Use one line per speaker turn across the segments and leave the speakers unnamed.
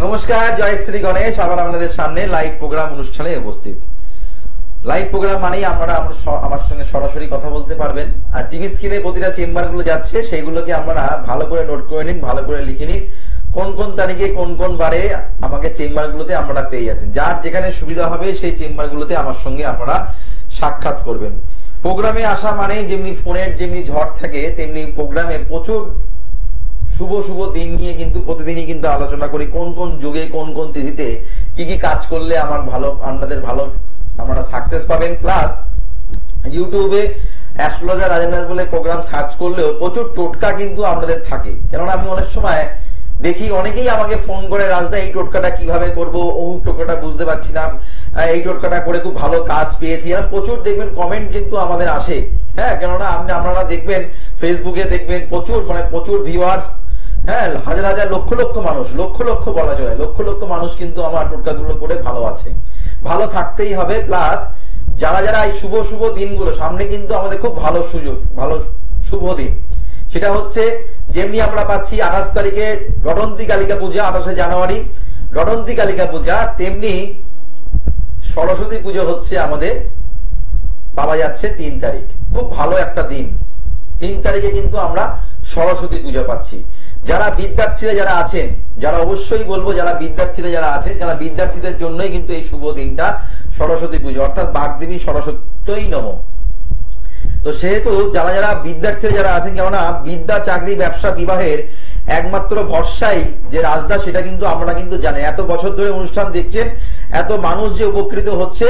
নমস্কার, জয় শ্রী গণেশ। আবার আমাদের সামনে লাইভ প্রোগ্রাম অনুষ্ঠানে উপস্থিত। লাইভ প্রোগ্রাম মানেই আমার সঙ্গে সরাসরি কথা বলতে পারবেন। আর টিভি স্ক্রিনে প্রতিটা চেম্বার গুলো যাচ্ছে, সেইগুলোকে আমরা ভালো করে নোট করে নিন, ভালো করে লিখে নিন, কোন কোন তারিখে কোন কোন বারে আমাকে চেম্বার গুলোতে আপনারা পেয়ে যাচ্ছেন। যার যেখানে সুবিধা হবে সেই চেম্বার গুলোতে আমার সঙ্গে আপনারা সাক্ষাৎ করবেন। প্রোগ্রামে আসা মানে যেমনি ফোনের যেমনি ঝড় থাকে, তেমনি প্রোগ্রামে প্রচুর শুভ শুভ দিন নিয়ে কিন্তু প্রতিদিনই কিন্তু আলোচনা করি। কোন কোন যুগে কোন কোন তিথিতে কি কি কাজ করলে আপনাদের ভালো আপনারা সাকসেস পাবেন। প্লাস ইউটিউবে অ্যাস্ট্রোলজার রাজেন্দ্র বলে প্রোগ্রাম সার্চ করলেও প্রচুর টোটকা কিন্তু আপনাদের থাকে। কেননা আমি অনেক সময় দেখি অনেকেই আমাকে ফোন করে, রাজদা এই টোটকাটা কিভাবে করব, ও টোটকাটা বুঝতে পারছি না, এই টোটকাটা করে খুব ভালো কাজ পেয়েছি। এরকম প্রচুর দেখবেন কমেন্ট কিন্তু আমাদের আসে। হ্যাঁ, কেননা আপনারা দেখবেন ফেসবুকে দেখবেন প্রচুর ভিউয়ার্স, হ্যাঁ, হাজার হাজার লক্ষ লক্ষ মানুষ, লক্ষ বলা যায়, লক্ষ মানুষ কিন্তু আমার টোটকাগুলো করে ভালো আছে। ভালো থাকতেই হবে। প্লাস যারা এই শুভ শুভ দিনগুলো সামনে কিন্তু আমাদের খুব ভালো সুযোগ, ভালো শুভ দিন, সেটা হচ্ছে যেমনি আমরা পাচ্ছি 28 তারিখে রটন্তী কালিকা পূজা, 28শে জানুয়ারি রটন্তী কালিকা পূজা, তেমনি সরস্বতী পুজো হচ্ছে আমাদের পাওয়া যাচ্ছে 3 তারিখ। খুব ভালো একটা দিন। 3 তারিখে কিন্তু আমরা সরস্বতী পুজো পাচ্ছি। যারা বিদ্যার্থীরা যারা আছেন, যারা অবশ্যই বলবো যারা বিদ্যার্থীরা যারা আছেন, যারা বিদ্যার্থীদের জন্যই কিন্তু এই শুভ দিনটা সরস্বতী পুজো, অর্থাৎ বাগদেবী সরস্বতী নমঃ। তো সেহেতু যারা বিদ্যার্থীরা যারা আছেন, কেননা বিদ্যা, চাকরি, ব্যবসা, বিবাহের একমাত্র ভরসাই যে রাজদা, সেটা কিন্তু আমরা কিন্তু জানি। এত বছর ধরে অনুষ্ঠান দেখছেন, এত মানুষ যে উপকৃত হচ্ছে,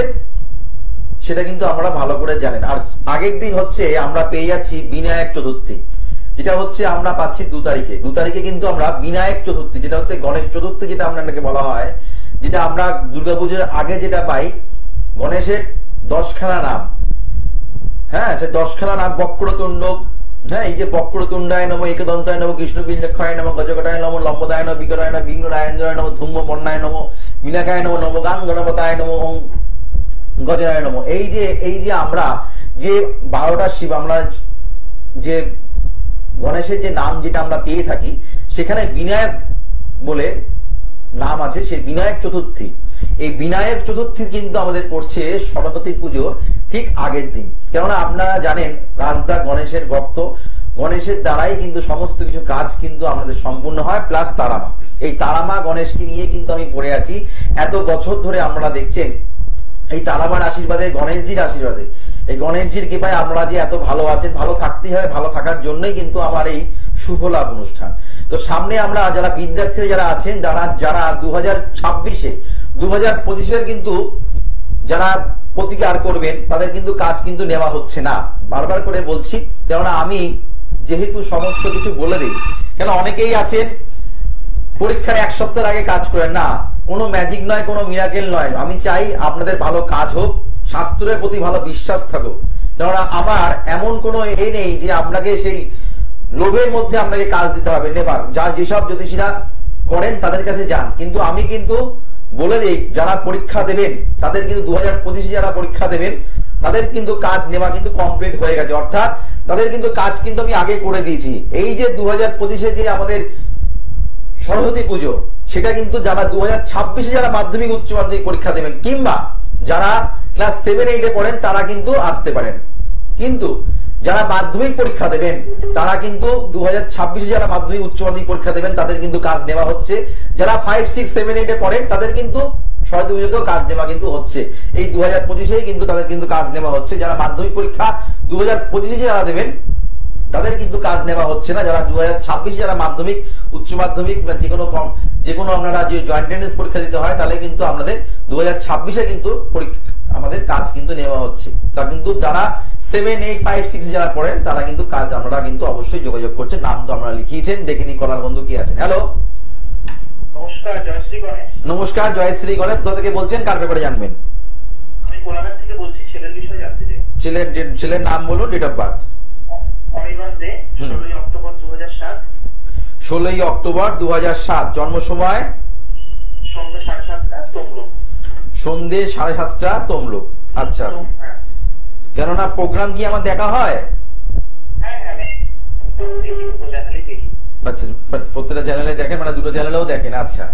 সেটা কিন্তু আমরা ভালো করে জানেন। আর আগের দিন হচ্ছে আমরা পেয়ে যাচ্ছি বিনায়ক চতুর্থী, যেটা হচ্ছে আমরা পাচ্ছি 2 তারিখে। 2 তারিখে কিন্তু আমরা বিনায়ক চতুর্থী, যেটা হচ্ছে গণেশ চতুর্থী, যেটা আপনাকে বলা হয়, যেটা আমরা দুর্গাপুজোর আগে যেটা পাই, গণেশের 10খানা নাম। হ্যাঁ, সে 10খানা নাম বক্রতুণ্ড, হ্যাঁ, এই যে বক্রতুণ্ডায় নমঃ, একদন্তায় নমঃ, কৃষ্ণবিন্নক্ষায় নমঃ, গজকটায় নমঃ, লম্বদায় নমঃ, বিকটায় নমঃ, বিঘ্নরায়েন্দ্রায় নমঃ, ধূম্রবর্ণায় নমঃ, মীনাকায় নমঃ, নমগাঙ্গণপতায় নমঃ, ওং গজরায় নমঃ। এই যে আমরা যে 12টা শিব, আমরা যে গণেশের যে নাম যেটা আমরা পেয়ে থাকি, সেখানে বিনায়ক বলে নাম আছে, সেই বিনায়ক চতুর্থী। এই বিনায়ক চতুর্থী কিন্তু আমাদের পড়ছে সরস্বতী পুজোর ঠিক আগের দিন। কেননা আপনারা জানেন রাজদা গণেশের ভক্ত, গণেশের দ্বারাই কিন্তু সমস্ত কিছু কাজ কিন্তু আমাদের সম্পূর্ণ হয়। প্লাস তারামা, এই তারামা গণেশকে নিয়ে কিন্তু আমি পড়ে আছি এত বছর ধরে। আপনারা দেখছেন এই তারামার আশীর্বাদে, গণেশজির আশীর্বাদে, এই গণেশজির কৃপায় আমরা যে এত ভালো আছেন, ভালো থাকতেই হবে। ভালো থাকার জন্যই কিন্তু আমার এই শুভ লাভ অনুষ্ঠান। তো সামনে আমরা যারা বিদ্যার্থীরা যারা আছেন, যারা 2026-এ 2025-এর কিন্তু যারা প্রতিকার করবেন, তাদের কিন্তু কাজ কিন্তু নেওয়া হচ্ছে না। বারবার করে বলছি, কেননা আমি যেহেতু সমস্ত কিছু বলে দিই, কেন অনেকেই আছেন পরীক্ষার 1 সপ্তাহ আগে কাজ করেন না। কোনো ম্যাজিক নয়, কোনো মিরাকেল নয়। আমি চাই আপনাদের ভালো কাজ হোক, শাস্ত্রের প্রতি ভালো বিশ্বাস থাকুক। কেননা আমার এমন কোনো নেই যে আপনাকে সেই লোভের মধ্যে আপনাকে কাজ দিতে হবে, নেবার। যেসব জ্যোতিষীরা করেন তাদের কাছে যান। কিন্তু আমি কিন্তু বলে দিই, যারা পরীক্ষা দেবেন তাদের কিন্তু 2025-এ যারা পরীক্ষা দেবেন, তাদের কিন্তু কাজ নেওয়া কিন্তু কমপ্লিট হয়ে গেছে। অর্থাৎ তাদের কিন্তু কাজ কিন্তু আমি আগে করে দিয়েছি। এই যে 2025-এ যে আমাদের সরস্বতী পুজো, সেটা কিন্তু যারা 2026-এ যারা মাধ্যমিক উচ্চ মাধ্যমিক পরীক্ষা দেবেন, কিংবা যারা ক্লাস 7-8-এ পড়েন, তারা কিন্তু আসতে পারেন। কিন্তু যারা মাধ্যমিক পরীক্ষা দেবেন, তারা কিন্তু 2026-এ যারা মাধ্যমিক উচ্চ মাধ্যমিক পরীক্ষা দেবেন, তাদের কিন্তু কাজ নেওয়া হচ্ছে। যারা 5, 6, 7, 8-এ পড়েন, তাদের কিন্তু সরস্বতী পুজোতেও কাজ নেওয়া কিন্তু হচ্ছে। এই 2025-এই কিন্তু তাদের কিন্তু কাজ নেওয়া হচ্ছে। যারা মাধ্যমিক পরীক্ষা 2025-এ যারা দেবেন, তাদের কিন্তু কাজ নেওয়া হচ্ছে না। যারা 2026 যারা মাধ্যমিক উচ্চ মাধ্যমিক যে কোনো আপনারা যে জয়েন্ট এন্ট্রান্স পরীক্ষা দিতে হয়, তাহলে কিন্তু আপনাদের 2026-এ কিন্তু আমাদের কাজ কিন্তু নেওয়া হচ্ছে। তা কিন্তু যারা 7, 8, 5, 6 যারা পড়েন, তারা কিন্তু কাজ আপনারা কিন্তু অবশ্যই যোগাযোগ করছেন। নাম তো আপনারা লিখিয়েছেন। দেখে নি কলার বন্ধু কি আছেন। হ্যালো,
নমস্কার, জয়শ্রী গণেশ।
নমস্কার, জয়শ্রী গণেশ। কোথা থেকে বলছেন, কার ব্যাপারে জানবেন?
আমি কোলাঘাট থেকে বলছি, ছেলের বিষয়ে জানতে চাই।
ছেলের নাম বলুন, date of birth.
Anirban Dey, 16ই অক্টোবর 2007।
16ই অক্টোবর 2007। জন্ম সময়
সন্ধ্যে 7:30টা, তমলুক।
সন্ধ্যে 7:30টা, তমলুক। আচ্ছা, কেননা প্রোগ্রাম কি আমার দেখা হয়?
হ্যাঁ,
আচ্ছা, প্রত্যেকটা চ্যানেলে দেখেন, মানে দুটো চ্যানেলেও দেখেন। আচ্ছা,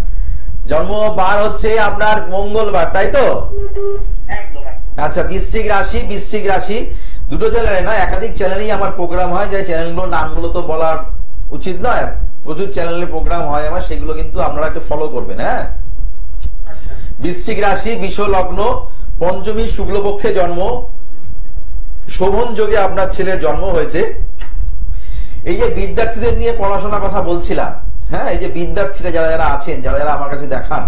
জন্মবার হচ্ছে আপনার মঙ্গলবার, তাই তো?
একদম একদম।
আচ্ছা, বৃশ্চিক রাশি দুটো চ্যানেলে না, একাধিক চ্যানেলেই আমার প্রোগ্রাম হয়, যে চ্যানেলগুলোর নামগুলো তো বলার উচিত নয়, প্রচুর চ্যানেলে প্রোগ্রাম হয় আমার, সেগুলো কিন্তু আপনারা একটু ফলো করবেন। হ্যাঁ, বৃশ্চিক রাশি, বিষ লগ্ন, পঞ্চমী শুক্লপক্ষে জন্ম, শোভন যোগে আপনার ছেলের জন্ম হয়েছে। এই যে বিদ্যার্থীদের নিয়ে পড়াশোনার কথা বলছিলাম, হ্যাঁ, এই যে বিদ্যার্থীরা যারা যারা আছেন, যারা যারা আমার কাছে দেখান,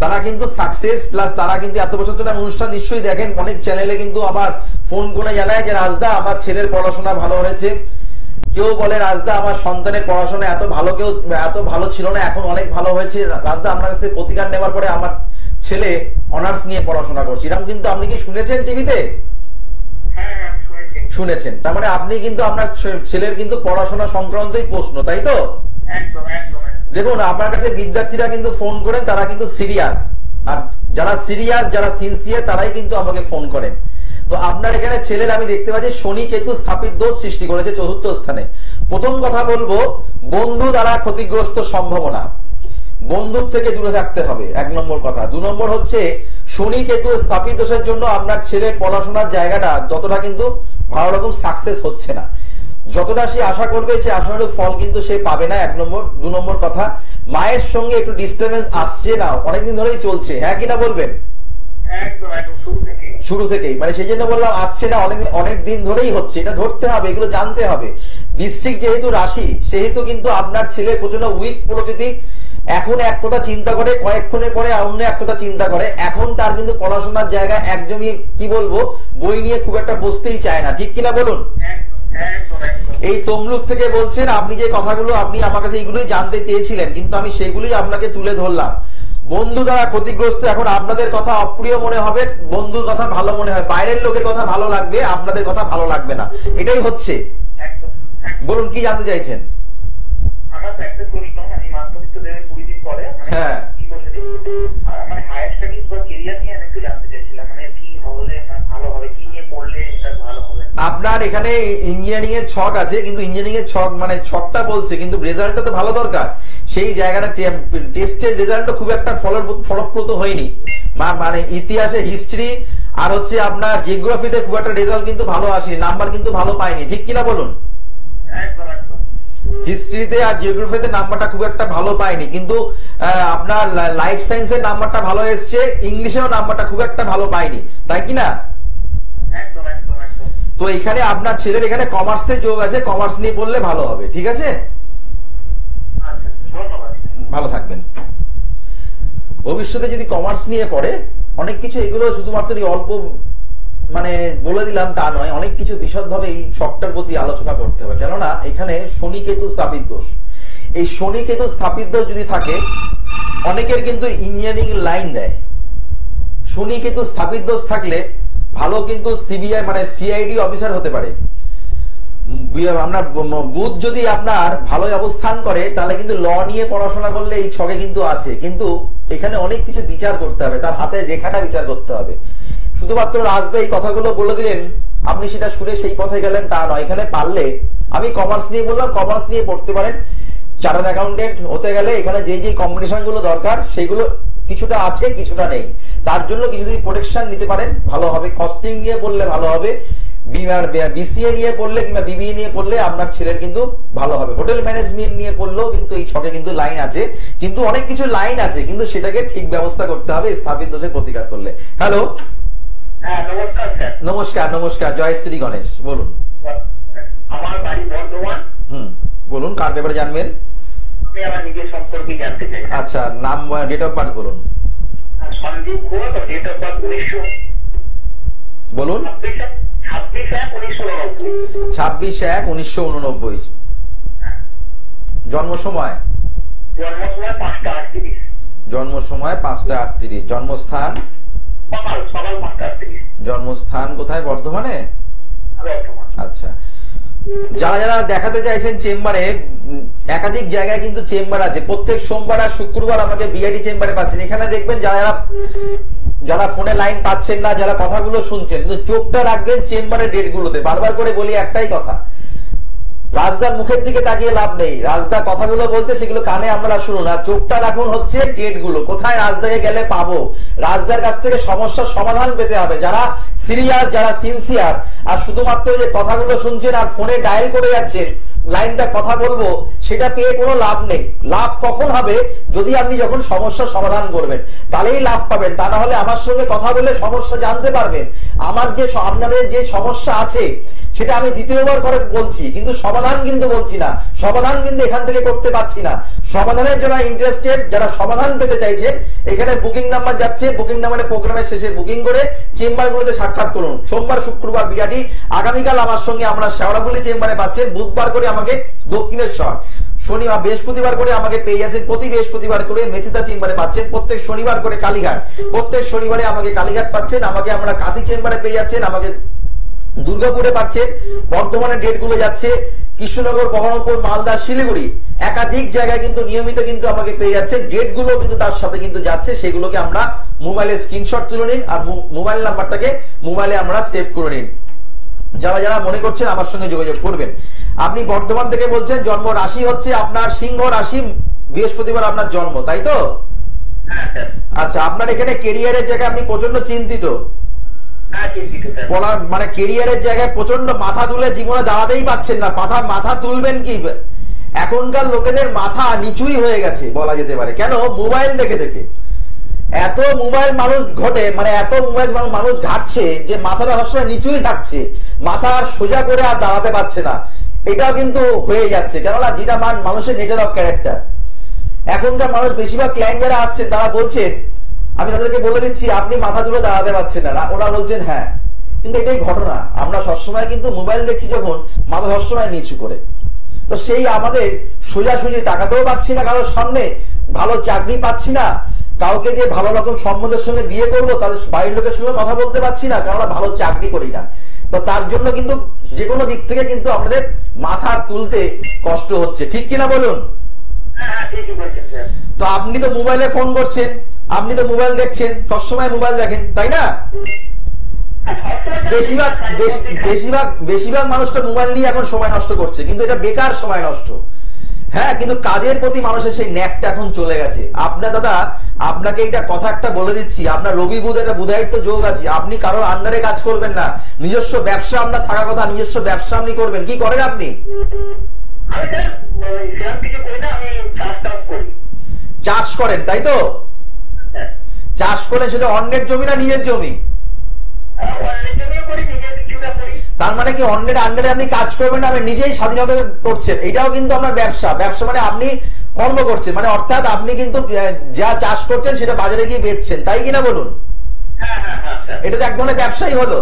তারা কিন্তু সাকসেস প্লাস তারা কিন্তু এত বছর ধরে অনুষ্ঠান নিশ্চয়ই দেখেন, অনেক চ্যানেলে কিন্তু আবার ফোন করে জানায় যে রাজদা আমার ছেলের পড়াশোনা ভালো হয়েছে, কেউ বলে রাজদা আমার সন্তানের পড়াশোনা এত ভালো ছিল না, এখন অনেক ভালো হয়েছে, রাজদা আপনার কাছ থেকে প্রতিকার নেওয়ার পরে আমার ছেলে অনার্স নিয়ে পড়াশোনা করছে। এরকম কিন্তু আপনি কি শুনেছেন টিভিতে?
হ্যাঁ
শুনেছেন, তার মানে আপনি কিন্তু আপনার ছেলের কিন্তু পড়াশোনা সংক্রান্তই প্রশ্ন, তাই তো?
একদম একদম।
দেখুন, আপনার কাছে বিদ্যার্থীরা কিন্তু ফোন করেন, তারা কিন্তু সিরিয়াস, আর যারা সিরিয়াস, যারা সিনসিয়ার, তারাই কিন্তু আমাকে ফোন করেন। তো আপনার এখানে ছেলের আমি দেখতে পাচ্ছি শনি কেতু স্থাপিত দোষ সৃষ্টি করেছে চতুর্থ স্থানে। প্রথম কথা বলবো, বন্ধু দ্বারা ক্ষতিগ্রস্ত সম্ভাবনা, বন্ধুর থেকে দূরে থাকতে হবে, 1 নম্বর কথা। 2 নম্বর হচ্ছে শনি কেতু স্থাপিত দোষের জন্য আপনার ছেলের পড়াশোনার জায়গাটা যতটা কিন্তু ভালো রকম সাকসেস হচ্ছে না, যতটা সে আশা করবে সে আশানুরূপ ফল কিন্তু সে পাবে না, 1 নম্বর। 2 নম্বর কথা, মায়ের সঙ্গে একটু ডিস্টারবেন্স আসছে না, অনেকদিন ধরেই চলছে, হ্যাঁ কিনা বলবেন?
একদম একদম,
শুরু থেকেই, মানে সেই জন্য বললাম আসছে না, অনেক দিন ধরেই হচ্ছে, এটা ধরতে হবে, এগুলো জানতে হবে। বৃশ্চিক যেহেতু রাশি, সেহেতু কিন্তু আপনার ছেলের প্রচন্ড উইক প্রকৃতি, এখন এক কথা চিন্তা করে, কয়েকক্ষণের পরে অন্য এক কথা চিন্তা করে, এখন তার কিন্তু পড়াশোনার জায়গা একদমই কি বলবো, বই নিয়ে খুব একটা বসতেই চায় না, ঠিক কিনা বলুন? এই তমলুক থেকে বলছেন, আপনি যে কথাগুলো আপনি আমার কাছে এইগুলোই জানতে চেয়েছিলেন, কিন্তু আমি সেগুলোই আপনাকে তুলে ধরলাম। বন্ধু দ্বারা ক্ষতিগ্রস্ত, এখন আপনাদের কথা অপ্রিয় মনে হবে, বন্ধুর কথা ভালো মনে হয়, বাইরের লোকের কথা ভালো লাগবে, আপনাদের কথা ভালো লাগবে না, এটাই হচ্ছে। বলুন কি জানতে চাইছেন?
আমার তো একটা প্রশ্ন, আমি মাধ্যমিক তো দেবে 20 দিন পরে,
হ্যাঁ,
কি বলতে মানে হায়ার স্টাডিজ বা ক্যারিয়ার নিয়ে আমি একটু জানতে চাইছিলাম, মানে কি হলে ভালো হবে, কি নিয়ে পড়লে এটা ভালো হবে।
আপনার এখানে ইঞ্জিনিয়ারিং এর ছক আছে, কিন্তু ইঞ্জিনিয়ারিং এর ছক মানে ছকটা বলছে, কিন্তু রেজাল্টটা তো ভালো দরকার, সেই জায়গাটা টেস্টের রেজাল্টটা খুব একটা ফলপ্রদ হয়নি, মানে ইতিহাসে হিস্ট্রি আর হচ্ছে আপনার জিওগ্রাফিতে খুব একটা রেজাল্ট কিন্তু ভালো আসেনি, নাম্বার কিন্তু ভালো পায়নি, ঠিক কিনা বলুন?
একদম একদম।
হিস্ট্রিতে আর জিওগ্রাফিতে নাম্বারটা খুব একটা ভালো পায়নি, কিন্তু আপনার লাইফ সায়েন্সের নাম্বারটা ভালো এসছে, ইংলিশেও নাম্বারটা খুব একটা ভালো পায়নি, তাই কিনা?
একদম একদম একদম।
তো এখানে আপনার ছেলের এখানে কমার্সের যোগ আছে, কমার্স নিয়ে পড়লে ভালো হবে, ঠিক আছে?
আচ্ছা, ধন্যবাদ।
ভালো থাকবেন। ভবিষ্যতে যদি কমার্স নিয়ে পড়ে, অনেক কিছু এগুলো শুধুমাত্র অল্প মানে বলে দিলাম তা নয়, অনেক কিছু বিশদভাবে এই ছকটার প্রতি আলোচনা করতে হবে, কেননা এখানে শনি কেতু স্থাপিত দোষ, এই শনি কেতু স্থাপিত দোষ যদি থাকে, অনেকের কিন্তু ইঞ্জিনিয়ারিং লাইন দেয়। শনি কেতু স্থাপিত দোষ থাকলে ভালো কিন্তু সিবিআই মানে সিআইডি অফিসার হতে পারে। আপনার বুধ যদি আপনার ভালো অবস্থান করে, তাহলে কিন্তু ল নিয়ে পড়াশোনা করলে এই ছকে কিন্তু আছে, কিন্তু এখানে অনেক কিছু বিচার করতে হবে, তার হাতের রেখাটা বিচার করতে হবে। শুধুমাত্র রাজদা এই কথাগুলো বলে দিলেন, আপনি সেটা শুনে সেই পথে গেলেন তা নয়। এখানে পারলে, আমি কমার্স নিয়ে বললাম, কমার্স নিয়ে পড়তে পারেন, চার্টার্ড অ্যাকাউন্টেন্ট হতে গেলে এখানে যে কম্বিনেশন গুলো দরকার সেগুলো কিছুটা আছে, কিছুটা নেই, তার জন্য কিছু যদি প্রোটেকশন নিতে পারেন ভালো হবে। কস্টিং নিয়ে পড়লে ভালো হবে, বিসিএ নিয়ে পড়লে কিংবা বিবিএ নিয়ে পড়লে আপনার ছেলের কিন্তু ভালো হবে। হোটেল ম্যানেজমেন্ট নিয়ে পড়লেও কিন্তু এই ছকে কিন্তু লাইন আছে, কিন্তু অনেক কিছু লাইন আছে, কিন্তু সেটাকে ঠিক ব্যবস্থা করতে হবে স্থাপিত দোষের প্রতিকার করলে। হ্যালো,
নমস্কার স্যার।
নমস্কার নমস্কার, জয় শ্রী গণেশ, বলুন।
আমার বাড়ি বর্ধমান।
বলুন, কার ব্যাপারে জানবেন?
আমি আমার নিজের সম্পর্কে জানতে চাই।
আচ্ছা, নাম, ডেট অফ বার্থ বলুন।
Sanjeev Ghosh, date of birth 1900
বলুন।
26/1/1989।
26/1/1989। জন্ম সময়?
জন্ম সময় 5টা 38।
জন্ম সময় 5টা 38। জন্মস্থান?
সকাল 5টা 38।
জন্মস্থান কোথায়? বর্ধমানে?
বর্ধমান।
আচ্ছা, যারা যারা দেখাতে চাইছেন চেম্বারে, একাধিক জায়গায় কিন্তু চেম্বার আছে, প্রত্যেক সোমবার আর শুক্রবার আমাকে বিআইডি চেম্বারে পাচ্ছেন। এখানে দেখবেন যারা ফোনে লাইন পাচ্ছেন না, যারা কথাগুলো শুনছেন, কিন্তু চোখটা রাখবেন চেম্বারের ডেট গুলোতে। বারবার করে বলি একটাই কথা, রাজদার মুখের দিকে তাকিয়ে লাভ নেই, রাজদা কথাগুলো বলছে সেগুলো কানে আমরা শুনুন, আর চোখটা রাখুন হচ্ছে ডেট গুলো, কোথায় রাজদাকে গেলে পাবো। রাজদার কাছ থেকে সমস্যার সমাধান পেতে হবে, যারা সিরিয়াস, যারা সিনসিয়ার, আর শুধুমাত্র যে কথাগুলো শুনছেন আর ফোনে ডায়াল করে যাচ্ছেন লাইনটা কথা বলবো, সেটা পেয়ে কোনো লাভ নেই। লাভ কখন হবে? যদি আপনি যখন সমস্যার সমাধান করবেন, তাহলেই লাভ পাবেন। তা না হলে আমার সঙ্গে কথা বলে সমস্যা জানতে পারবেন। আমার যে আপনাদের যে সমস্যা আছে সেটা আমি দ্বিতীয়বার করে বলছি, কিন্তু সমাধান কিন্তু বলছি না, সমাধান কিন্তু এখান থেকে করতে পারছি না। সমাধানের যারা ইন্টারেস্টেড, যারা সমাধান পেতে চাইছেন, এখানে বুকিং নাম্বার যাচ্ছে, বুকিং নাম্বারে প্রোগ্রামের শেষে বুকিং করে চেম্বারগুলোতে সাক্ষাৎ করুন। সোমবার, শুক্রবার, বিরাটি, আগামীকাল আমার সঙ্গে আমরা শেওড়াফুলি চেম্বারে পাচ্ছেন, বুধবার করে আমাকে দক্ষিণেশ্বর, শনিবার বৃহস্পতিবার করে আমাকে পেয়ে যাচ্ছেন, প্রতি বৃহস্পতিবার করে মেচিদা চেম্বারে পাচ্ছেন, প্রত্যেক শনিবার করে কালীঘাট, প্রত্যেক শনিবারে আমাকে কালীঘাট পাচ্ছেন, আমাকে আমরা কাঁথি চেম্বারে পেয়ে যাচ্ছেন, আমাকে দুর্গাপুরে পাচ্ছেন, বর্ধমানের ডেট গুলো যাচ্ছে, কৃষ্ণনগর, বহরমপুর, মালদা, শিলিগুড়ি, একাধিক জায়গায় কিন্তু নিয়মিত কিন্তু আমাকে পেয়ে যাচ্ছে। ডেট গুলো কিন্তু তার সাথে কিন্তু যাচ্ছে, সেগুলোকে আমরা মোবাইলে স্ক্রিনশট তুলে নিন আর মোবাইল নাম্বারটাকে মোবাইলে আমরা সেভ করে নিন। যারা যারা মনে করছেন আমার সঙ্গে যোগাযোগ করবেন। আপনি বর্ধমান থেকে বলছেন, জন্ম রাশি হচ্ছে আপনার সিংহ রাশি, বৃহস্পতিবার আপনার জন্ম, তাই তো? আচ্ছা, আপনার এখানে কেরিয়ারের জায়গায় আপনি প্রচন্ড চিন্তিত, মানে কেরিয়ারের জায়গায় প্রচন্ড মাথা তুলে জীবনে দাঁড়াতেই পাচ্ছেন না, মাথা তুলবেন কি? এখনকার লোকেদের মাথা নিচুই হয়ে গেছে বলা যেতে পারে। কেন? মোবাইল দেখে দেখে এত মোবাইল মানুষ ঘটে, মানে এত মোবাইল মানুষ ঘাটছে যে মাথাটা সবসময় নিচুই থাকছে, মাথা আর সোজা করে আর দাঁড়াতে পারছে না। এটাও কিন্তু হয়ে যাচ্ছে, কেননা যেটা মানুষের নেচার অফ ক্যারেক্টার। এখনকার মানুষ বেশিরভাগ ক্লায়েন্ট যারা আসছেন তারা বলছেন, আমি তাদেরকে বলে দিচ্ছি আপনি মাথা তুলে দাঁড়াতে পারছেন না, ওরা বলছেন হ্যাঁ, কিন্তু এটাই ঘটনা। আমরা সবসময় কিন্তু মোবাইল দেখছি যখন, মাথা সবসময় নিচু করে, তো সেই আমাদের সোজাসুজি তাকাতেও পারছি না কারোর সামনে, ভালো চাকরি পাচ্ছি না, কাউকে যে ভালো রকম সম্বন্ধের সঙ্গে বিয়ে করবো তাদের বাড়ির লোকের সঙ্গে কথা বলতে পারছি না, কারণ আমরা ভালো চাকরি করি না। তো তার জন্য কিন্তু যে কোনো দিক থেকে কিন্তু আমাদের মাথা তুলতে কষ্ট হচ্ছে, ঠিক কিনা বলুন? তো আপনি তো মোবাইলে ফোন করছেন, আপনি তো মোবাইল দেখছেন, সবসময় মোবাইল দেখেন, তাই না? বেশিরভাগ মানুষটা মোবাইল নিয়ে এখন সময় নষ্ট করছে, কিন্তু এটা বেকার সময় নষ্ট। হ্যাঁ, কিন্তু কাজের প্রতি মানুষের সেই ন্যাকটা এখন চলে গেছে। আপনার দাদা, আপনাকে এটা কথা একটা বলে দিচ্ছি, আপনার রবি বুধ একটা বুধায়িত্ব যোগ আছে, আপনি কারোর আন্ডারে কাজ করবেন না, নিজস্ব ব্যবসা আপনার থাকার কথা, নিজস্ব ব্যবসা আপনি করবেন। কি করেন আপনি? চাষ করেন, তাই তো? চাষ করেন, সেটা অন্যের জমি না নিজের জমি? তার মানে কি অন্যের আন্ডারে আপনি কাজ করবেন না, আপনি নিজেই স্বাধীনতা করছেন, এটাও কিন্তু আপনার ব্যবসা। ব্যবসা মানে আপনি কর্ম করছেন, মানে অর্থাৎ আপনি কিন্তু যা চাষ করছেন সেটা বাজারে গিয়ে বেচছেন, তাই কিনা বলুন? এটা তো এক ধরনের ব্যবসাই হলো।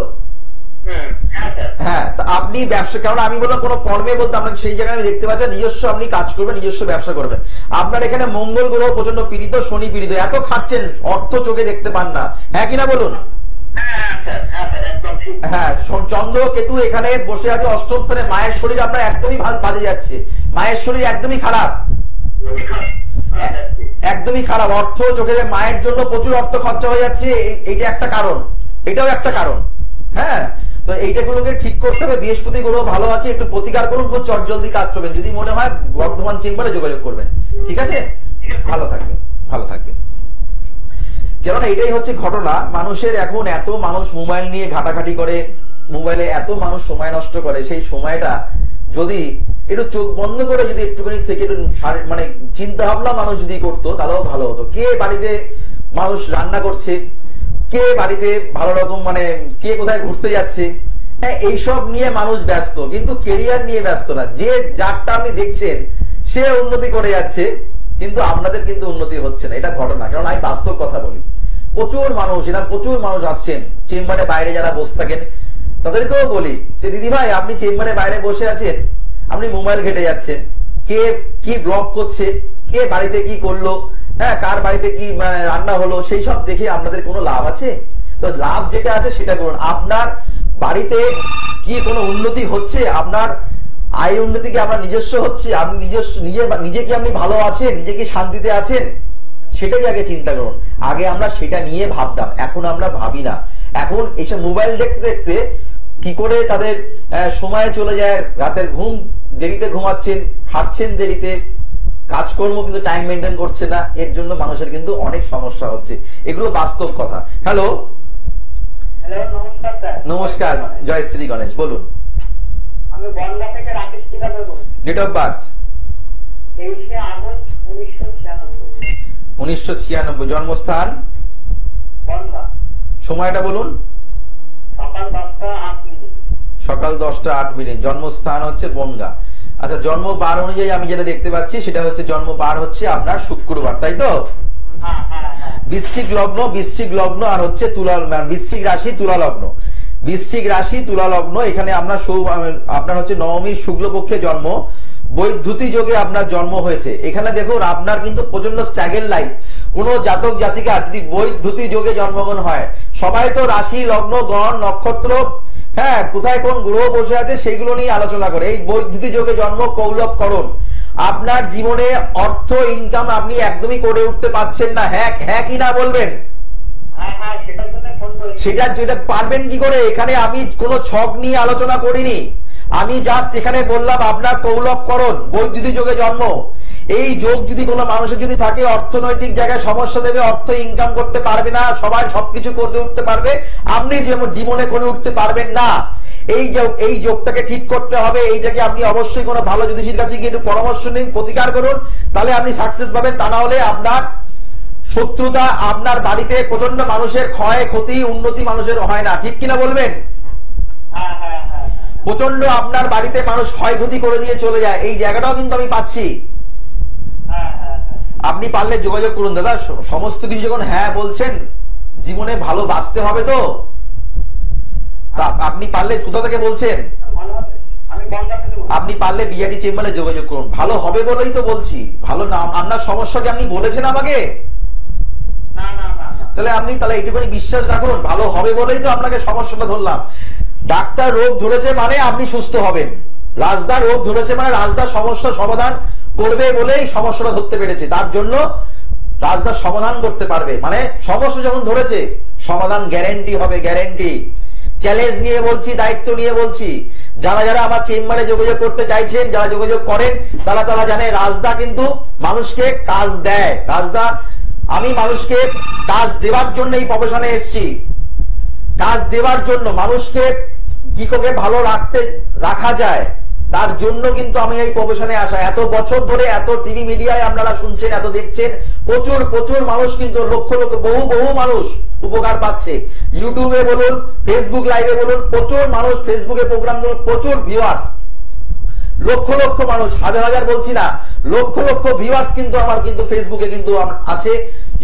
হ্যাঁ, আপনি ব্যবসা, কারণ আমি বললাম কোন কর্মে বলতে আমরা সেই জায়গায় আমি দেখতে পাচ্ছি নিজস্ব আপনি কাজ করবেন, নিজস্ব ব্যবসা করবেন। আপনার এখানে মঙ্গল গ্রহ প্রচন্ড পীড়িত, শনি পীড়িত, এত খাচ্ছেন অর্থ চোখে দেখতে পান না, হ্যাঁ কিনা বলুন? হ্যাঁ, চন্দ্র কেতু এখানে বসে আছে অষ্টম স্থানে, মায়ের শরীর আপনার একদমই বাজে যাচ্ছে, মায়ের শরীর একদমই খারাপ, একদমই খারাপ, অর্থ চোখে, মায়ের জন্য প্রচুর অর্থ খরচা হয়ে যাচ্ছে, এইটা একটা কারণ, এটাও একটা কারণ। হ্যাঁ, তো এইটাগুলোকে ঠিক করতে হবে। বৃহস্পতি গ্রহ ভালো আছে, একটু প্রতিকার করুন, চট জলদি কাজ করবেন। যদি মনে হয় বর্ধমান চেম্বারে যোগাযোগ করবেন, ঠিক আছে? ভালো থাকবেন, ভালো থাকবেন। কেননা এটাই হচ্ছে ঘটনা, মানুষের এখন এত মানুষ মোবাইল নিয়ে ঘাটাঘাটি করে, মোবাইলে এত মানুষ সময় নষ্ট করে, সেই সময়টা যদি একটু চোখ বন্ধ করে যদি একটুখানি থেকে একটু মানে চিন্তা ভাবনা মানুষ যদি করতো তাহলেও ভালো হতো। কে বাড়িতে মানুষ রান্না করছে, কে বাড়িতে ভালো রকম মানে কে কোথায় ঘুরতে যাচ্ছে, হ্যাঁ এইসব নিয়ে মানুষ ব্যস্ত, কিন্তু কেরিয়ার নিয়ে ব্যস্ত না। যে যারটা আপনি দেখছেন সে উন্নতি করে যাচ্ছে, কিন্তু আপনাদের কিন্তু উন্নতি হচ্ছে না, এটা ঘটনা। কারণ আমি বাস্তব কথা বলি, প্রচুর মানুষ, এরা প্রচুর মানুষ আসছেন চেম্বারে বাইরে যারা বসে থাকেন, তাদেরকেও বলি যে দিদি ভাই আপনি চেম্বারে বাইরে বসে আছেন, আপনি মোবাইল ঘেটে যাচ্ছেন, কে কি ব্লগ করছে, কে বাড়িতে কি করলো, হ্যাঁ কার বাড়িতে কি রান্না হলো, সেই সব দেখে আপনাদের কোনো লাভ আছে? তো লাভ যেটা আছে সেটা করুন। আপনার বাড়িতে কি কোনো উন্নতি হচ্ছে, আপনার আয় উন্নতি কি আপনার নিজস্ব হচ্ছে, আপনি নিজে কি আপনি ভালো আছেন, নিজে কি শান্তিতে আছেন, সেটাই আগে চিন্তা করুন। আগে আমরা সেটা নিয়ে ভাবতাম, এখন আমরা ভাবি না। এখন এইসব মোবাইল দেখতে দেখতে কি করে তাদের সময় চলে যায়, রাতের ঘুম দেরিতে ঘুমাচ্ছেন, খাচ্ছেন দেরিতে, কাজকর্ম কিন্তু টাইম মেনটেন করছে না, এর জন্য মানুষের কিন্তু অনেক সমস্যা হচ্ছে, এগুলো বাস্তব কথা। হ্যালো, নমস্কার, জয় শ্রী গণেশ, বলুন।
আমি বনগা থেকে রাকেশ টিকা দেবো।
ডেট অফ বার্থ
23শে আগস্ট 1996।
1996। জন্মস্থান
বনগা।
সময়টা বলুন।
সকাল 10টা 8 মিনিট।
সকাল 10টা 8 মিনিট। জন্মস্থান হচ্ছে বনগা। আচ্ছা, জন্ম বার অনুযায়ী আমি যেটা দেখতে পাচ্ছি সেটা হচ্ছে জন্ম বার হচ্ছে আপনার শুক্রবার, তাই তো? বৃশ্চিক লগ্ন আর হচ্ছে বৃশ্চিক রাশি তুলা লগ্ন। বৃশ্চিক রাশি তুলা লগ্ন, এখানে আপনার হচ্ছে নবমীর শুক্লপক্ষে জন্ম, বৈদ্যুতি যোগে আপনার জন্ম হয়েছে। এখানে দেখুন আপনার কিন্তু প্রচন্ড স্ট্রাগল লাইফ। কোন জাতক জাতিকা যদি বৈদ্যুতি যোগে জন্মগ্রহণ হয়, সবাই তো রাশি লগ্ন গণ নক্ষত্র, হ্যাঁ, কোথায় কোন গ্রহ বসে আছে সেগুলো নিয়ে আলোচনা করে। এই বৈদ্যুতি যোগে জন্ম কৌলভ করণ, আপনার জীবনে অর্থ ইনকাম আপনি একদমই করে উঠতে পারছেন না। হ্যাঁ কি না বলবেন? সেটা পারবেন কি করে? এখানে আমি কোনো ছক নিয়ে আলোচনা করিনি, আমি জাস্ট এখানে বললাম আপনার কৌলভকরণ, বৈদ্যুতিক যোগে জন্ম। এই যোগ যদি কোনো মানুষের যদি থাকে, অর্থনৈতিক জায়গায় সমস্যা দেবে, অর্থ ইনকাম করতে পারবে না, সবাই সবকিছু করে উঠতে পারবে, আপনি যেমন জীবনে করে উঠতে পারবেন না। এই যোগটাকে ঠিক করতে হবে। এইটাকে আপনি অবশ্যই কোনো ভালো জ্যোতিষীর কাছে গিয়ে একটু পরামর্শ নিন, প্রতিকার করুন, তাহলে আপনি সাকসেস পাবেন। তা না হলে আপনার শত্রুতা, আপনার বাড়িতে প্রচন্ড মানুষের ক্ষয় ক্ষতি, উন্নতি মানুষের হয় না, ঠিক কিনা বলবেন? প্রচন্ড আপনার বাড়িতে মানুষ ক্ষয়ক্ষতি করে দিয়ে চলে যায়, এই জায়গাটাও কিন্তু আমি পাচ্ছি। আপনি পারলে যোগাযোগ করুন দাদা। সমস্ত কিছু যখন হ্যাঁ বলছেন, জীবনে ভালো বাঁচতে হবে তো। আপনি পারলে কোথা থেকে বলছেন? আপনি পারলে বিআরটি চেম্বারে যোগাযোগ করুন। ভালো হবে বলেই তো বলছি। ভালো না, আপনার সমস্যাকে আপনি বলেছেন আমাকে, তাহলে এইটুকুনি বিশ্বাস রাখুন, ভালো হবে বলেই তো আপনাকে সমস্যাটা ধরলাম। ডাক্তার রোগ ধরেছে মানে আপনি সুস্থ হবেন, রাজদার রোগ ধরেছে মানে রাজদার সমস্যা সমাধান করবে বলেই সমস্যাটা ধরতে পেরেছে, তার জন্য রাজদার সমাধান করতে পারবে। মানে সমস্যা যখন ধরেছে, সমাধান গ্যারেন্টি হবে, গ্যারেন্টি। চ্যালেঞ্জ নিয়ে বলছি, দায়িত্ব নিয়ে বলছি। যারা যারা আমার চেম্বারে যোগাযোগ করতে চাইছেন, যারা যোগাযোগ করেন, তারা জানে রাজদা কিন্তু মানুষকে কাজ দেয়। রাজদা, আমি মানুষকে কাজ দেওয়ার জন্য এই প্রফেশনে এসেছি, কাজ দেওয়ার জন্য, মানুষকে কি করে ভালো রাখা যায় তার জন্য কিন্তু আমি এই প্রফেশনে আসা। এত বছর ধরে এত টিভি মিডিয়ায় আপনারা শুনছেন, এত দেখছেন, প্রচুর মানুষ কিন্তু লক্ষ বহু মানুষ উপকার পাচ্ছে। ইউটিউবে বলুন, ফেসবুক লাইভে বলুন, প্রচুর মানুষ ফেসবুকে প্রোগ্রাম, প্রচুর ভিউয়ার্স, লক্ষ মানুষ, হাজার বলছি না, লক্ষ ভিউয়ার্স কিন্তু আমার কিন্তু ফেসবুকে কিন্তু আছে,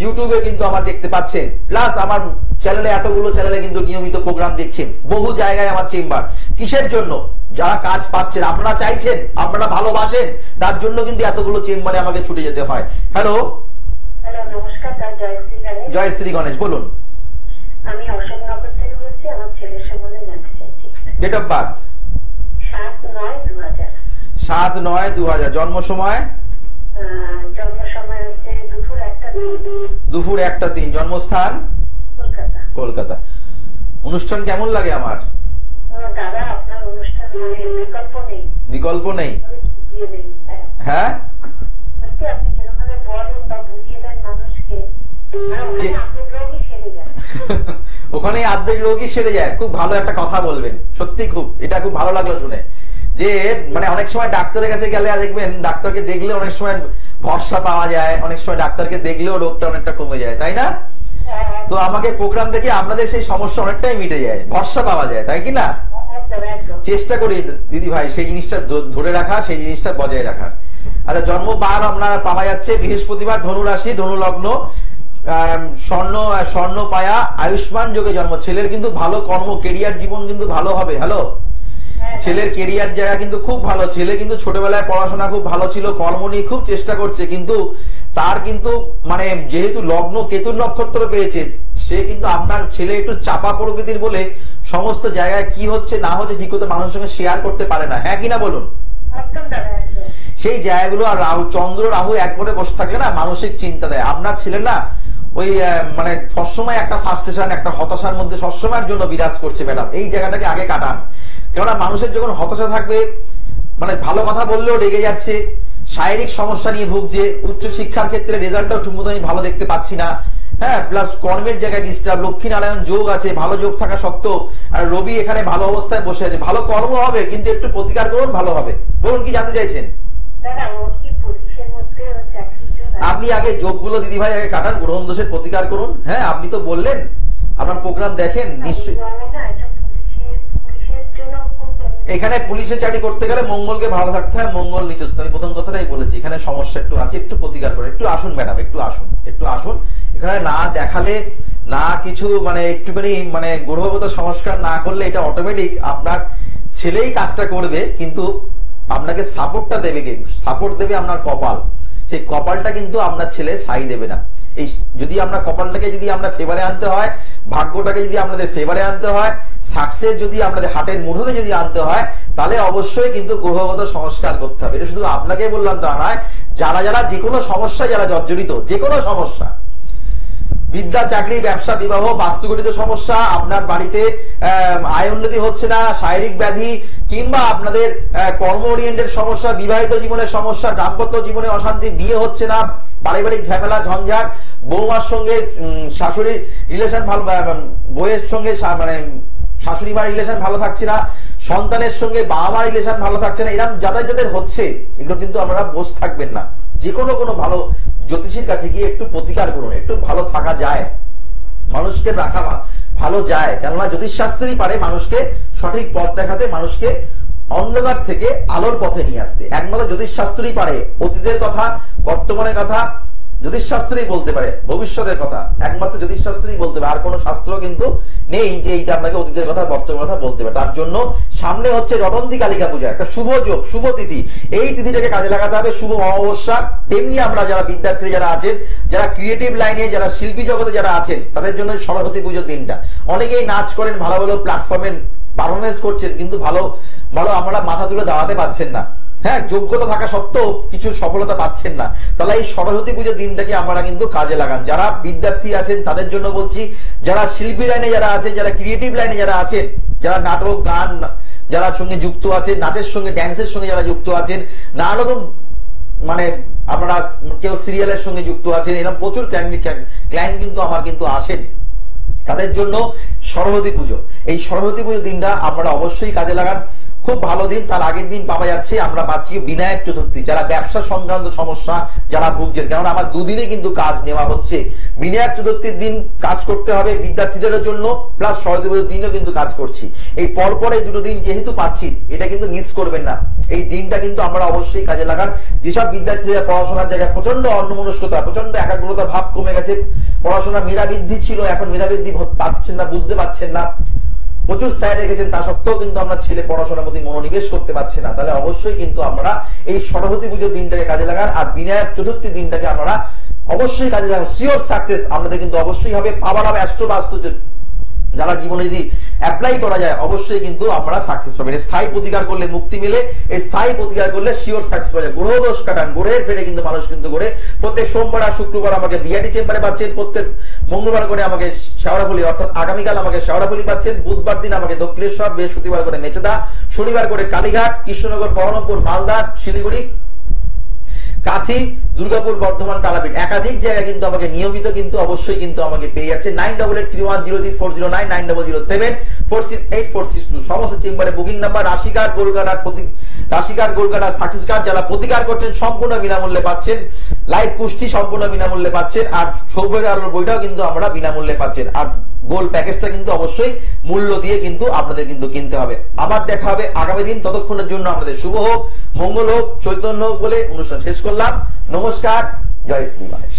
ইউটিউবে কিন্তু আমার দেখতে পাচ্ছেন। প্লাস আমার চ্যানেলে, এতগুলো চ্যানেলে কিন্তু নিয়মিত প্রোগ্রাম দেখছেন, বহু জায়গায় আমার চেম্বার। কিসের জন্য? যারা কাজ পাচ্ছেন, আপনারা চাইছেন, আপনারা ভালোবাসেন, তার জন্য কিন্তু এতগুলো চেম্বারে আমাকে ছুটে যেতে হয়। হ্যালো,
নমস্কার,
জয় শ্রী গণেশ, বলুন।
আমি অশোকনগর থেকে বলছি, আমার ছেলের সম্বন্ধে জানতে চাইছি।
Date of birth
7/9/2000।
7/9/2000। জন্ম সময়?
জন্ম সময় হচ্ছে দুপুর 1:03।
জন্মস্থান? কলকাতা। অনুষ্ঠান কেমন লাগে আমার?
দাদা, আপনার অনুষ্ঠান
বিকল্প নেই। হ্যাঁ,
আপনি যেভাবে বলেন বা বুঝিয়ে দেন মানুষকে,
ওখানে অর্ধেক রোগী সেরে যায়। খুব ভালো একটা কথা বলবেন, সত্যি এটা খুব ভালো লাগলো শুনে। যে মানে অনেক সময় ডাক্তারের কাছে গেলে দেখবেন, ডাক্তারকে দেখলে অনেক সময় ভরসা পাওয়া যায়, অনেক সময় ডাক্তারকে দেখলেও রোগটা অনেকটা কমে যায়, তাই না? তো আমাকে প্রোগ্রাম দেখে আপনাদের সেই সমস্যা অনেকটাই মিটে যায়, ভরসা পাওয়া যায়, তাই কি না? চেষ্টা করি দিদি ভাই সেই জিনিসটা ধরে রাখা, সেই জিনিসটা বজায় রাখার। আচ্ছা, জন্ম বার আপনারা পাওয়া যাচ্ছে বৃহস্পতিবার, ধনু রাশি, ধনু লগ্ন, স্বর্ণ পায়া, আয়ুষ্মান যোগে জন্ম। ছেলের কিন্তু ভালো কর্ম, কেরিয়ার জীবন কিন্তু ভালো হবে। হ্যালো, ছেলের কেরিয়ার জায়গা কিন্তু খুব ভালো। ছেলে কিন্তু ছোটবেলায় পড়াশোনা খুব ভালো ছিল, কর্ম নিয়ে খুব চেষ্টা করছে, কিন্তু তার কিন্তু মানে যেহেতু লগ্ন কেতুর নক্ষত্র পেয়েছে, সে কিন্তু আপনার ছেলে একটু চাপা প্রকৃতির বলে সমস্ত জায়গায় কি হচ্ছে না হচ্ছে ঠিক করতে মানুষের সঙ্গে শেয়ার করতে পারে না। হ্যাঁ কিনা বলুন? সেই জায়গাগুলো, আর রাহু, চন্দ্র রাহু একবারে বসে থাকলে না মানসিক চিন্তা দেয়। আপনার ছেলে না ওই মানে সবসময় একটা ফ্রাস্ট্রেশন, একটা হতাশার মধ্যে সবসময়ের জন্য বিরাজ করছে ম্যাডাম। এই জায়গাটাকে আগে কাটান, কেননা মানুষের যখন হতাশা থাকবে, মানে ভালো কথা বললেও রেগে যাচ্ছে, শারীরিক সমস্যা নিয়ে ভুগছে, উচ্চ শিক্ষার ক্ষেত্রে রেজাল্টটাও ঠিক মতো আমি ভালো দেখতে পাচ্ছি না, হ্যাঁ, প্লাস কর্মের জায়গায় ডিস্টার্ব, লক্ষ্মী নারায়ণ যোগ আছে, ভালো যোগ থাকা সত্ত্বেও আর রবি এখানে ভালো অবস্থায় বসে আছে, ভালো কর্ম হবে, কিন্তু একটু প্রতিকার করুন, ভালো হবে। বলুন কি জানতে চাইছেন? আপনি আগে যোগগুলো দিদি ভাই আগে কাটান, গ্রহণ দোষের প্রতিকার করুন। হ্যাঁ, আপনি তো বললেন আপনার প্রোগ্রাম দেখেন নিশ্চয়ই। এখানে পুলিশে চাকরি করতে গেলে মঙ্গলকে ভালো থাকতে হয়, মঙ্গল নিচস্থ, আমি প্রথম কথাটাই বলেছি। এখানে সমস্যা একটু আছে, একটু প্রতিকার করে। একটু আসুন ম্যাডাম, একটু আসুন, একটু আসুন। এখানে না দেখালে না কিছু, মানে একটুখানি মানে গ্রহগত সংস্কার না করলে এটা অটোমেটিক আপনার ছেলেই কাজটা করবে, কিন্তু আপনাকে সাপোর্টটা দেবে কে? সাপোর্ট দেবে আপনার কপাল। সেই কপালটা কিন্তু আপনার ছেলে সাই দেবে না। এই যদি আমরা কপালটাকে যদি আমরা ফেভারে আনতে হয়, ভাগ্যটাকে যদি আপনাদের ফেভারে আনতে হয়, সাকসেস যদি আপনাদের হাটের মুঠোতে যদি আনতে হয়, তাহলে অবশ্যই কিন্তু গ্রহগত সংস্কার করতে হবে। এটা শুধু আপনাকে বললাম তা নয়, যারা যারা যে কোনো সমস্যা যারা জর্জরিত, যে কোনো সমস্যা, বিদ্যা, চাকরি, ব্যবসা, বিবাহ, বাস্তুগঠিত সমস্যা, আপনার বাড়িতে আয় উন্নতি হচ্ছে না, শারীরিক ব্যাধি, কিংবা আপনাদের কর্ম ওরিয়েন্টেড সমস্যা, বিবাহিত জীবনের সমস্যা, দাম্পত্য জীবনে অশান্তি, বিয়ে হচ্ছে না, পারিবারিক ঝামেলা ঝঞ্ঝাট, বৌমার সঙ্গে শাশুড়ির রিলেশন ভালো, বউয়ের সঙ্গে মানে শাশুড়ি মার রিলেশন ভালো থাকছে না, সন্তানের সঙ্গে বাবা মার রিলেশন ভালো থাকছে না, এরকম যাদের যাদের হচ্ছে, এগুলো কিন্তু আপনারা বসে থাকবেন না। যে কোনো ভালো জ্যোতিষীর কাছে গিয়ে একটু প্রতিকার করুন, একটু ভালো থাকা যায়, মানুষকে রাখা ভালো যায়। কেননা জ্যোতিষ শাস্ত্রই পারে মানুষকে সঠিক পথ দেখাতে, মানুষকে অন্ধকার থেকে আলোর পথে নিয়ে আসতে। একমাত্র জ্যোতিষ শাস্ত্রই পারে অতীতের কথা, বর্তমানের কথা জ্যোতিষ শাস্ত্রই বলতে পারে, ভবিষ্যতের কথা একমাত্র জ্যোতিষ শাস্ত্রই বলতে পারে। আর কোন শাস্ত্র কিন্তু নেই যে এইটা আপনাকে অতীতের কথা বর্তমানের কথা বলতে পারে। তার জন্য সামনে হচ্ছে রটন্তী কালিকা পূজা, একটা শুভ যোগ, শুভ তিথি। এই তিথিটাকে কাজে লাগাতে হবে। শুভ অমাবস্যা। তেমনি আমরা যারা বিদ্যার্থী যারা আছেন, যারা ক্রিয়েটিভ লাইনে, যারা শিল্পী জগতে যারা আছেন, তাদের জন্য সরস্বতী পুজোর দিনটা। অনেকেই নাচ করেন, ভালো ভালো প্ল্যাটফর্মে পারফরমেন্স করছেন, কিন্তু ভালো ভালো আমরা মাথা তুলে দাঁড়াতে পারছেন না। হ্যাঁ, যোগ্যতা থাকা সত্ত্বেও কিছু সফলতা পাচ্ছেন না। তাহলে এই সরস্বতী পুজোর দিনটাকে আমরা কিন্তু কাজে লাগান। যারা বিদ্যার্থী আছেন তাদের জন্য বলছি, যারা শিল্পী লাইনে যারা আছেন, যারা ক্রিয়েটিভ লাইনে যারা আছেন, যারা নাটক গান যারা সঙ্গে যুক্ত আছেন, নাচের সঙ্গে ড্যান্সের সঙ্গে যারা যুক্ত আছেন, নানা রকম মানে আপনারা কেউ সিরিয়ালের সঙ্গে যুক্ত আছেন, এরকম প্রচুর ক্লায়েন্ট কিন্তু আমার কিন্তু আসেন। তাদের জন্য সরস্বতী পুজো, এই সরস্বতী পুজোর দিনটা আপনারা অবশ্যই কাজে লাগান। খুব ভালো দিন। তার আগের দিন পাওয়া যাচ্ছে আমরা পাচ্ছি বিনায়ক চতুর্থী। যারা ব্যবসা সংক্রান্ত সমস্যা যারা ভুগছেন, কারণ আমার দুদিনে কিন্তু কাজ নেওয়া হচ্ছে। বিনায়ক চতুর্থীর দিন কাজ করতে হবে বিদ্যার্থীদের জন্য, প্লাস সরস্বতী পুজোর দিনও কিন্তু কাজ করছি। এই পরপর এই দুটো দিন যেহেতু পাচ্ছি, এটা কিন্তু মিস করবেন না। এই দিনটা কিন্তু আমরা অবশ্যই কাজে লাগান। যেসব বিদ্যার্থীরা পড়াশোনার জায়গায় প্রচন্ড অন্যমনস্কতা, প্রচন্ড একাগ্রতা ভাব কমে গেছে, পড়াশোনা মেধাবৃদ্ধি ছিল, এখন মেধাবৃদ্ধি পাচ্ছেন না, বুঝতে পারছেন না, প্রচুর স্যার রেখেছেন, তা সত্ত্বেও কিন্তু আমরা ছেলে পড়াশোনার প্রতি মনোনিবেশ করতে পারছি না, তাহলে অবশ্যই কিন্তু আমরা এই সরস্বতী পুজোর দিনটাকে কাজে লাগান। আর বিনায়ক চতুর্থী দিনটাকে আমরা অবশ্যই কাজে লাগান। সিওর সাকসেস আমাদের কিন্তু অবশ্যই হবে। পাওয়ার অফ অ্যাস্ট্রো বাস্তু যারা জীবনে যদি অ্যাপ্লাই করা যায়, অবশ্যই কিন্তু আমরা সাকসেস পাবেন। স্থায়ী প্রতিকার করলে মুক্তি মিলে, এই স্থায়ী প্রতিকার করলে শিওর সাকসেস পাওয়া যায়। গ্রহ দোষ কাটান, গ্রহের ফেরে কিন্তু মানুষ কিন্তু করে। প্রত্যেক সোমবার আর শুক্রবার আমাকে বিআরটি চেম্বারে পাচ্ছেন, প্রত্যেক মঙ্গলবার করে আমাকে শেওড়াফুলি, অর্থাৎ আগামীকাল আমাকে শেওড়াফুলি পাচ্ছেন, বুধবার দিন আমাকে দক্ষিণেশ্বর, বৃহস্পতিবার করে মেচেদা, শনিবার করে কালীঘাট, কৃষ্ণনগর, বহরমপুর, মালদা, শিলিগুড়ি, কাথি, দুর্গাপুর, বর্ধমান, তারাপীঠ, একাধিক জায়গায় কিন্তু আমাকে নিয়মিত কিন্তু অবশ্যই কিন্তু আমাকে পেয়ে যাচ্ছে। 9883106409, 9007468462 সমস্ত চেম্বারে বুকিং নাম্বার। রাশি কার্ড, গোল কার্ড আর রাশি কার্ড, গোল কার্ড আর সাকসেস কার্ড যারা প্রতিকার করছেন সম্পূর্ণ বিনামূল্যে পাচ্ছেন। লাইভ কুষ্টি সম্পূর্ণ বিনামূল্যে পাচ্ছেন। আর সৌভাগ্যের আলোর বইটাও কিন্তু আমরা বিনামূল্যে পাচ্ছেন। আর গোল প্যাকেজটা কিন্তু অবশ্যই মূল্য দিয়ে কিন্তু আপনাদের কিন্তু কিনতে হবে। আবার দেখা হবে আগামী দিন। ততক্ষণের জন্য আপনাদের শুভ হোক, মঙ্গল হোক, চৈতন্য হোক বলে অনুষ্ঠান শেষ করলাম। নমস্কার, জয় শ্রী গণেশ।